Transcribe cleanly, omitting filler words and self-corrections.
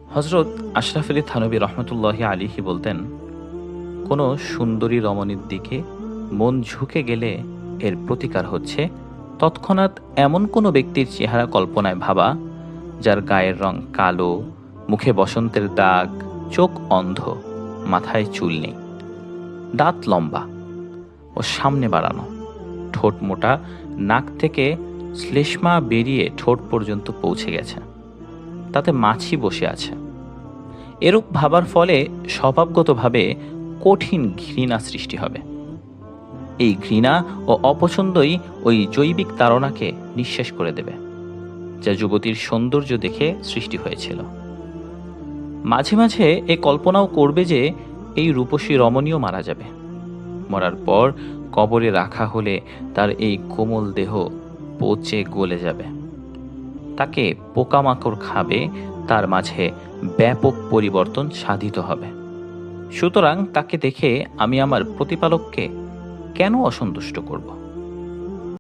হজরত আশরাফ আলী থানভী রহমতুল্লাহি আলিহি বলতেন, কোনো সুন্দরী রমণীর দিকে মন ঝুঁকে গেলে এর প্রতিকার হচ্ছে তৎক্ষণাৎ এমন কোনো ব্যক্তির চেহারা কল্পনায় ভাবা যার গায়ের রং কালো, মুখে বসন্তের দাগ, চোখ অন্ধ, মাথায় চুল নেই, দাঁত লম্বা ও সামনে বাড়ানো, ঠোঁট মোটা, নাক থেকে শ্লেষ্মা বেরিয়ে ঠোঁট পর্যন্ত পৌঁছে গেছে, তাতে মাছি বসে আছে। এরূপ ভাবার ফলে স্বভাবগতভাবে কঠিন ঘৃণা সৃষ্টি হবে। এই ঘৃণা ও অপছন্দই ওই জৈবিক তাড়নাকে নিঃশেষ করে দেবে, যা যুবতীর সৌন্দর্য দেখে সৃষ্টি হয়েছিল। মাঝে মাঝে এ কল্পনাও করবে যে এই রূপসী রমণীও মারা যাবে। মরার পর কবরে রাখা হলে তার এই কোমল দেহ পচে গলে যাবে, তাকে পোকামাকড় খাবে, তার মাঝে ব্যাপক পরিবর্তন সাধিত হবে। সুতরাং তাকে দেখে আমি আমার প্রতিপালককে কেন অসন্তুষ্ট করব?